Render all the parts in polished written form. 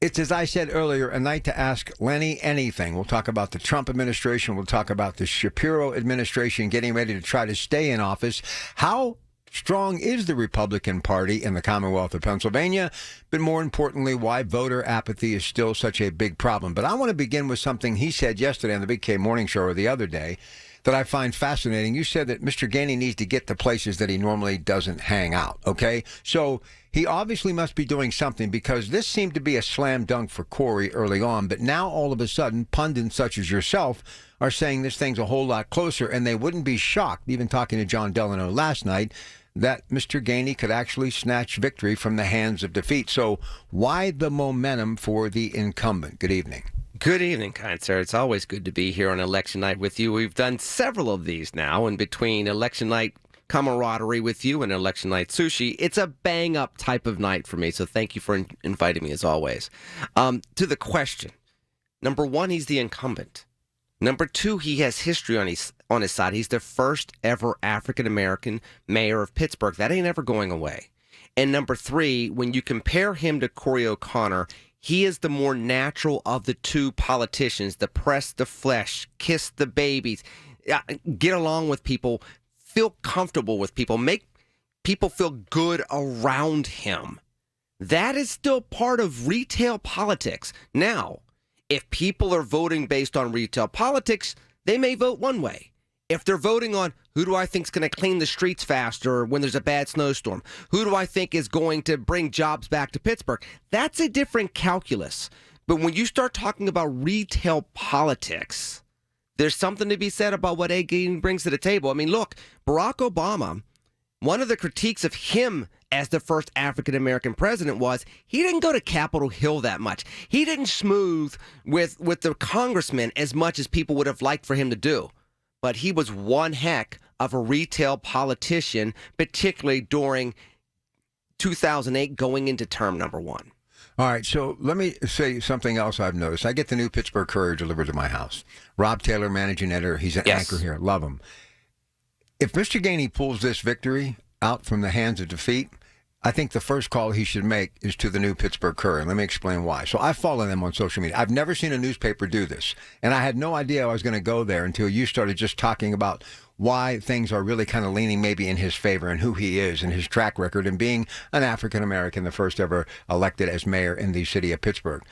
It's, as I said earlier, a night to ask Lenny anything. We'll talk about the Trump administration. We'll talk about the Shapiro administration getting ready to try to stay in office. How strong is the Republican Party in the Commonwealth of Pennsylvania? But more importantly, why voter apathy is still such a big problem. But I want to begin with something he said yesterday on the Big K Morning Show, or the other day, that I find fascinating. You said that Mr. Gainey needs to get to places that he normally doesn't hang out, okay? So he obviously must be doing something, because this seemed to be a slam dunk for Corey early on, but now all of a sudden pundits such as yourself are saying this thing's a whole lot closer, and they wouldn't be shocked, even talking to John Delano last night, that Mr. Gainey could actually snatch victory from the hands of defeat. So why the momentum for the incumbent? Good evening. Good evening, kind sir. It's always good to be here on election night with you. We've done several of these now, and between election night camaraderie with you and election night sushi, it's a bang-up type of night for me, so thank you for inviting me as always. To the question, number one, he's the incumbent. Number two, he has history on his side. He's the first ever African-American mayor of Pittsburgh. That ain't ever going away. And number three, when you compare him to Corey O'Connor, he is the more natural of the two politicians, the press the flesh, kiss the babies, get along with people, feel comfortable with people, make people feel good around him. That is still part of retail politics. Now, if people are voting based on retail politics, they may vote one way. If they're voting on who do I think is going to clean the streets faster when there's a bad snowstorm, who do I think is going to bring jobs back to Pittsburgh, that's a different calculus. But when you start talking about retail politics, there's something to be said about what Ed Gainey brings to the table. I mean, look, Barack Obama, one of the critiques of him as the first African-American president was he didn't go to Capitol Hill that much. He didn't smooth with the congressmen as much as people would have liked for him to do. But he was one heck of a retail politician, particularly during 2008 going into term number one. All right, so let me say something else I've noticed. I get the new Pittsburgh Courier delivered to my house. Rob Taylor, managing editor, he's an anchor here. Love him. If Mr. Gainey pulls this victory out from the hands of defeat, I think the first call he should make is to the new Pittsburgh Courier. Let me explain why. So I follow them on social media. I've never seen a newspaper do this, and I had no idea I was going to go there until you started just talking about why things are really kind of leaning maybe in his favor and who he is and his track record and being an African-American, the first ever elected as mayor in the city of Pittsburgh.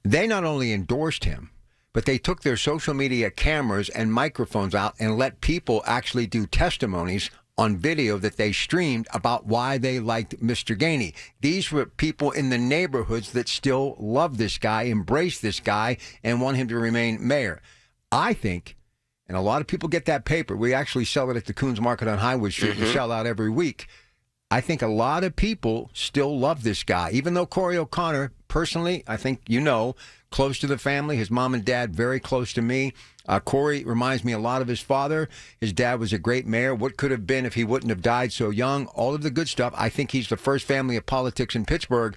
They not only endorsed him, but they took their social media cameras and microphones out and let people actually do testimonies on video that they streamed about why they liked Mr. Gainey. These were people in the neighborhoods that still love this guy, embrace this guy, and want him to remain mayor. I think, and a lot of people get that paper. We actually sell it at the Coons Market on Highwood Street. We sell out every week. I think a lot of people still love this guy, even though Corey O'Connor, personally, I think you know, close to the family. His mom and dad, very close to me. Corey reminds me a lot of his father. His dad was a great mayor. What could have been if he wouldn't have died so young? All of the good stuff. I think he's the first family of politics in Pittsburgh.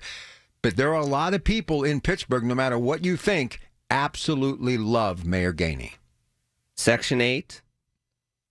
But there are a lot of people in Pittsburgh, no matter what you think, absolutely love Mayor Gainey. Section 8,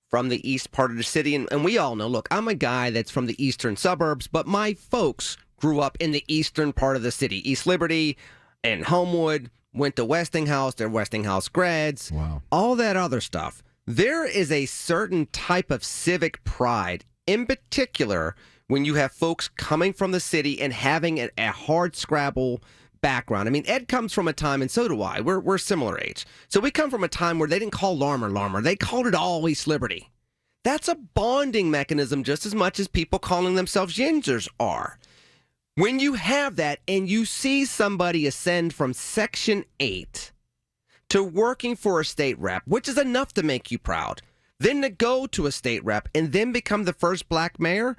from the east part of the city. And we all know, look, I'm a guy that's from the eastern suburbs, but my folks grew up in the eastern part of the city. East Liberty and Homewood, went to Westinghouse. They're Westinghouse grads. Wow. All that other stuff. There is a certain type of civic pride, in particular, when you have folks coming from the city and having a hard scrabble background. I mean, Ed comes from a time, and so do I. We're similar age. So we come from a time where they didn't call Larmer. They called it all East Liberty. That's a bonding mechanism just as much as people calling themselves Yinzers are. When you have that and you see somebody ascend from Section 8 to working for a state rep, which is enough to make you proud, then to go to a state rep and then become the first black mayor,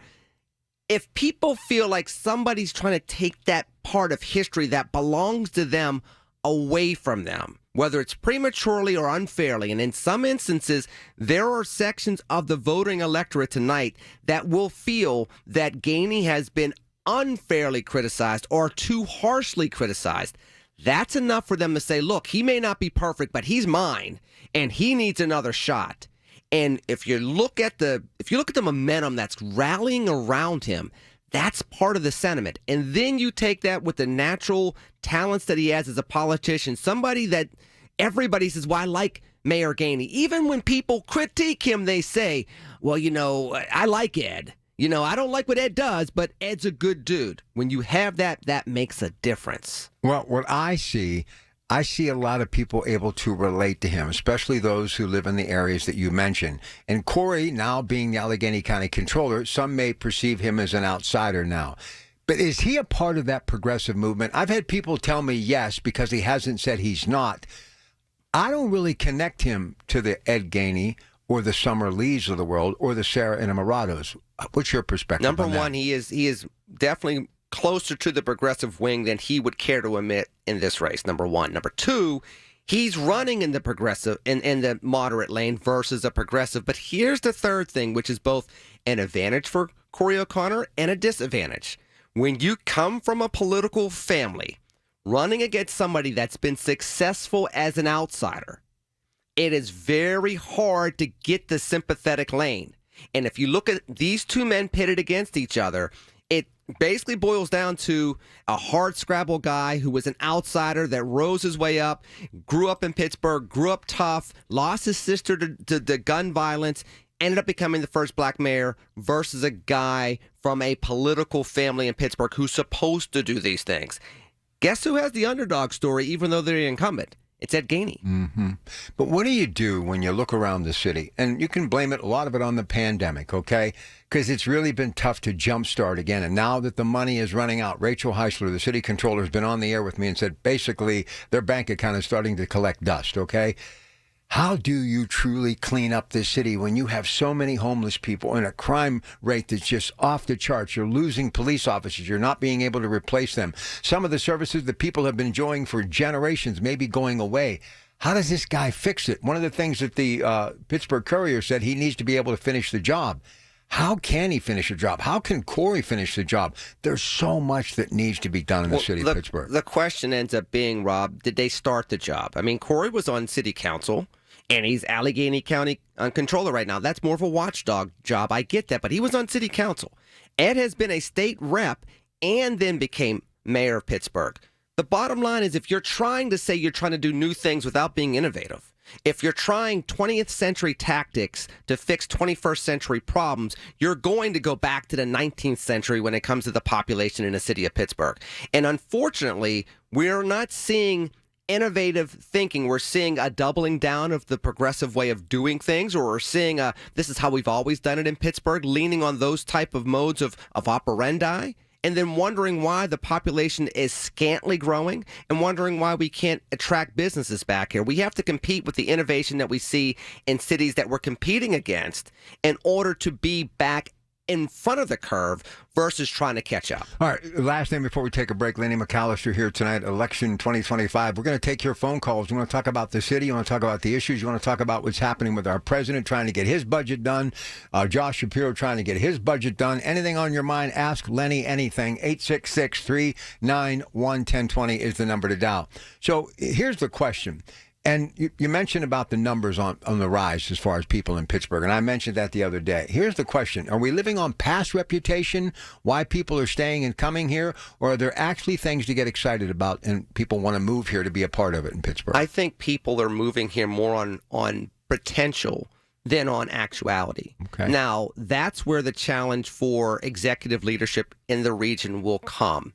if people feel like somebody's trying to take that part of history that belongs to them away from them, whether it's prematurely or unfairly, and in some instances, there are sections of the voting electorate tonight that will feel that Gainey has been unfairly criticized or too harshly criticized. That's enough for them to say, look, he may not be perfect, but he's mine, and he needs another shot. And if you look at the momentum that's rallying around him, That's part of the sentiment. And then you take that with the natural talents that he has as a politician, somebody that everybody says, well, I like Mayor Gainey. Even when people critique him, they say, well, I like Ed. I don't like what Ed does, but Ed's a good dude. When you have that, that makes a difference. Well, what I see a lot of people able to relate to him, especially those who live in the areas that you mentioned. And Corey, now being the Allegheny County Controller, some may perceive him as an outsider now. But is he a part of that progressive movement? I've had people tell me yes, because he hasn't said he's not. I don't really connect him to the Ed Gainey or the Summer Lees of the world or the Sarah Innamoratos. What's your perspective Number on that? one, he is definitely closer to the progressive wing than he would care to admit in this race, number one. Number two, he's running in the progressive, in the moderate lane versus a progressive. But here's the third thing, which is both an advantage for Corey O'Connor and a disadvantage. When you come from a political family running against somebody that's been successful as an outsider, it is very hard to get the sympathetic lane. And if you look at these two men pitted against each other, it basically boils down to a hard scrabble guy who was an outsider that rose his way up, grew up in Pittsburgh, grew up tough, lost his sister to gun violence, ended up becoming the first black mayor, versus a guy from a political family in Pittsburgh who's supposed to do these things. Guess who has the underdog story, even though they're the incumbent? It's Ed Gainey. Mm-hmm. But what do you do when you look around the city? And you can blame it, a lot of it, on the pandemic, okay? Because it's really been tough to jumpstart again. And now that the money is running out, Rachel Heisler, the city controller, has been on the air with me and said basically their bank account is starting to collect dust, okay? How do you truly clean up this city when you have so many homeless people and a crime rate that's just off the charts? You're losing police officers. You're not being able to replace them. Some of the services that people have been enjoying for generations may be going away. How does this guy fix it? One of the things that the Pittsburgh Courier said, he needs to be able to finish the job. How can he finish the job? How can Corey finish the job? There's so much that needs to be done in the city of Pittsburgh. The question ends up being, Rob, did they start the job? I mean, Corey was on city council, and he's Allegheny County Controller right now. That's more of a watchdog job. I get that, but he was on city council. Ed has been a state rep and then became mayor of Pittsburgh. The bottom line is, if you're trying to say you're trying to do new things without being innovative, if you're trying 20th century tactics to fix 21st century problems, you're going to go back to the 19th century when it comes to the population in the city of Pittsburgh. And unfortunately, we're not seeing innovative thinking. We're seeing a doubling down of the progressive way of doing things, or we're seeing this is how we've always done it in Pittsburgh, leaning on those type of modes of operandi, and then wondering why the population is scantily growing and wondering why we can't attract businesses back here. We have to compete with the innovation that we see in cities that we're competing against in order to be back in front of the curve versus trying to catch up. All right, last name before we take a break. Lenny McAllister here tonight, election 2025. We're going to take your phone calls. You want to talk about the city? You want to talk about the issues? You want to talk about what's happening with our president trying to get his budget done? Josh Shapiro trying to get his budget done? Anything on your mind, ask Lenny anything. 866-391-1020 is the number to dial. So here's the question. And you mentioned about the numbers on the rise as far as people in Pittsburgh, and I mentioned that the other day. Here's the question. Are we living on past reputation, why people are staying and coming here, or are there actually things to get excited about and people want to move here to be a part of it in Pittsburgh? I think people are moving here more on potential than on actuality. Okay. Now, that's where the challenge for executive leadership in the region will come.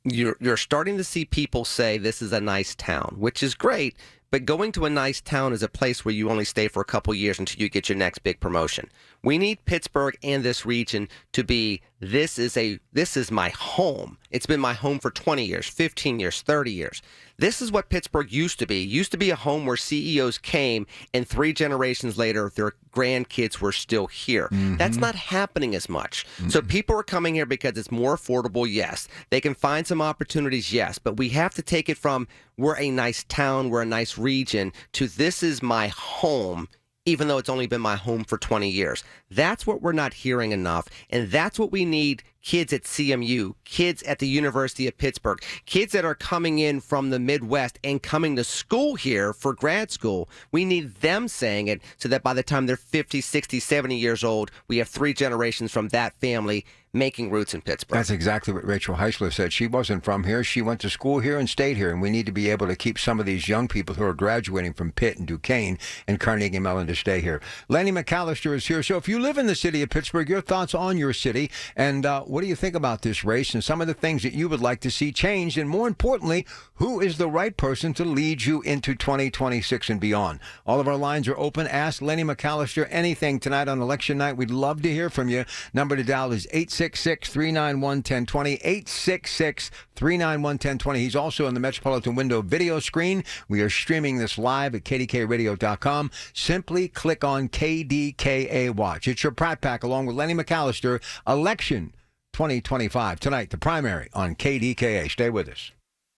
You're starting to see people say this is a nice town, which is great. But going to a nice town is a place where you only stay for a couple years until you get your next big promotion. We need Pittsburgh and this region to be, this is my home. It's been my home for 20 years, 15 years, 30 years. This is what Pittsburgh used to be. It used to be a home where CEOs came and 3 generations later, their grandkids were still here. Mm-hmm. That's not happening as much. Mm-hmm. So people are coming here because it's more affordable, yes. They can find some opportunities, yes. But we have to take it from, we're a nice town, we're a nice region, to this is my home, even though it's only been my home for 20 years. That's what we're not hearing enough, and that's what we need kids at CMU, kids at the University of Pittsburgh, kids that are coming in from the Midwest and coming to school here for grad school. We need them saying it so that by the time they're 50, 60, 70 years old, we have 3 generations from that family making roots in Pittsburgh. That's exactly what Rachel Heisler said. She wasn't from here. She went to school here and stayed here. And we need to be able to keep some of these young people who are graduating from Pitt and Duquesne and Carnegie Mellon to stay here. Lenny McAllister is here. So if you live in the city of Pittsburgh, your thoughts on your city, and what do you think about this race and some of the things that you would like to see changed? And more importantly, who is the right person to lead you into 2026 and beyond? All of our lines are open. Ask Lenny McAllister anything tonight on election night. We'd love to hear from you. Number to dial is 866-391-1020, 866-391-1020. He's also on the Metropolitan Window video screen. We are streaming this live at kdkradio.com. Simply click on KDKA Watch. It's your Pratte Pack along with Lenny McAllister. Election 2025. Tonight, the primary on KDKA. Stay with us.